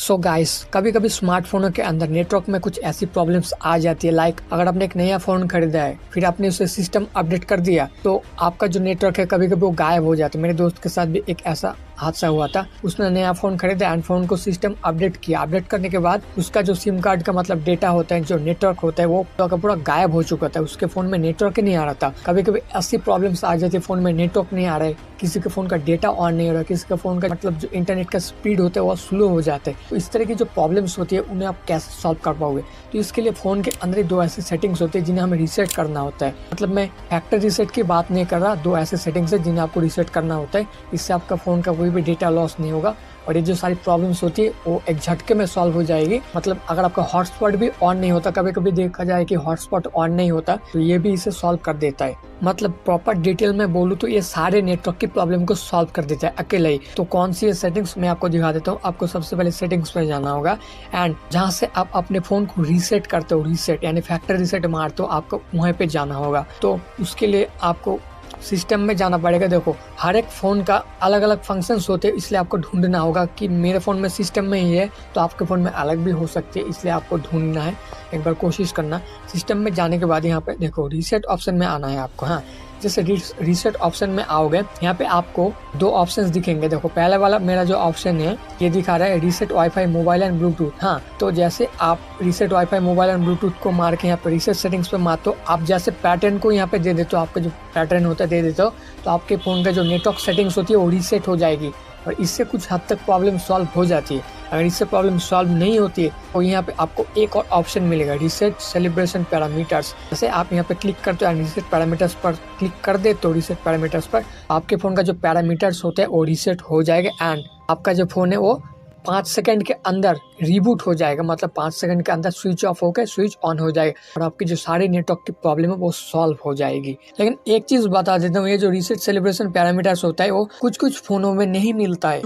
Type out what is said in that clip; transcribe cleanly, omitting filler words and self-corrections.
So guys, कभी कभी स्मार्टफोनों के अंदर नेटवर्क में कुछ ऐसी प्रॉब्लम्स आ जाती है। लाइक अगर आपने एक नया फोन खरीदा है, फिर आपने उसे सिस्टम अपडेट कर दिया, तो आपका जो नेटवर्क है कभी कभी वो गायब हो जाता है। मेरे दोस्त के साथ भी एक ऐसा हादसा हुआ था। उसने नया फोन खरीदा एंड फोन को सिस्टम अपडेट किया। अपडेट करने के बाद उसका जो सिम कार्ड का मतलब डेटा होता है, जो नेटवर्क होता है, वो पूरा गायब हो चुका था। उसके फोन में नेटवर्क ही नहीं आ रहा था। कभी कभी ऐसी प्रॉब्लम्स आ जाती है, फोन में नेटवर्क नहीं आ रहा है, किसी के फोन का डेटा ऑन नहीं हो रहा, किसी का फोन का मतलब जो इंटरनेट का स्पीड होता है वो स्लो हो जाता है। तो इस तरह की जो प्रॉब्लम्स होती है उन्हें आप कैसे सॉल्व कर पाओगे? तो इसके लिए फोन के अंदर ही दो ऐसी सेटिंग्स होती है जिन्हें हमें रीसेट करना होता है। मतलब मैं फैक्ट्री रीसेट की बात नहीं कर रहा, दो ऐसे सेटिंग्स है जिन्हें आपको रीसेट करना होता है। इससे आपका फोन का कोई भी डेटा लॉस नहीं होगा और ये जो सारी प्रॉब्लम्स होती है वो एक झटके में सॉल्व हो जाएगी। मतलब अगर आपका हॉटस्पॉट भी ऑन नहीं होता, कभी कभी देखा जाए कि हॉटस्पॉट ऑन नहीं होता, तो ये भी इसे सॉल्व कर देता है। मतलब प्रॉपर डिटेल में बोलूँ तो ये सारे नेटवर्क की प्रॉब्लम को सॉल्व कर देता है अकेले ही। तो कौन सी ये सेटिंग्स मैं आपको दिखा देता हूँ। आपको सबसे पहले सेटिंग्स में जाना होगा एंड जहाँ से आप अपने फोन को रीसेट करते हो, रीसेट यानी फैक्ट्री रीसेट मारते हो, आपको वहीं पे जाना होगा। तो उसके लिए आपको सिस्टम में जाना पड़ेगा। देखो, हर एक फ़ोन का अलग अलग फंक्शंस होते हैं, इसलिए आपको ढूंढना होगा कि मेरे फ़ोन में सिस्टम में ही है, तो आपके फ़ोन में अलग भी हो सकती है, इसलिए आपको ढूंढना है। एक बार कोशिश करना। सिस्टम में जाने के बाद यहाँ पे देखो रीसेट ऑप्शन में आना है आपको। हाँ, जैसे रीसेट ऑप्शन में आओगे, यहाँ पे आपको दो ऑप्शंस दिखेंगे। देखो, पहले वाला मेरा जो ऑप्शन है ये दिखा रहा है reset wifi mobile and Bluetooth. हाँ, तो जैसे आप reset wifi mobile and Bluetooth को मार के यहाँ पे रीसेट सेटिंग्स पे मारते हो, आप जैसे पैटर्न को यहाँ पे दे देते हो, आपका जो पैटर्न होता है दे देते हो, तो आपके फोन का जो नेटवर्क सेटिंग्स होती है वो रीसेट हो जाएगी और इससे कुछ हद तक प्रॉब्लम सॉल्व हो जाती है। अगर इससे प्रॉब्लम सॉल्व नहीं होती है तो यहाँ पे आपको एक और ऑप्शन मिलेगा, रीसेट सेलिब्रेशन पैरामीटर्स। जैसे आप यहाँ पे क्लिक करते हो, रीसेट पैरामीटर्स पर क्लिक कर दे तो रीसेट पैरामीटर्स पर आपके फ़ोन का जो पैरामीटर्स होते हैं वो रीसेट हो जाएगा एंड आपका जो फ़ोन है वो 5 सेकंड के अंदर रीबूट हो जाएगा। मतलब 5 सेकंड के अंदर स्विच ऑफ होकर स्विच ऑन हो जाएगा और आपकी जो सारी नेटवर्क की प्रॉब्लम है वो सॉल्व हो जाएगी। लेकिन एक चीज बता देता हूँ, ये जो रीसेट सेलिब्रेशन पैरामीटर्स होता है वो कुछ कुछ फोनों में नहीं मिलता है।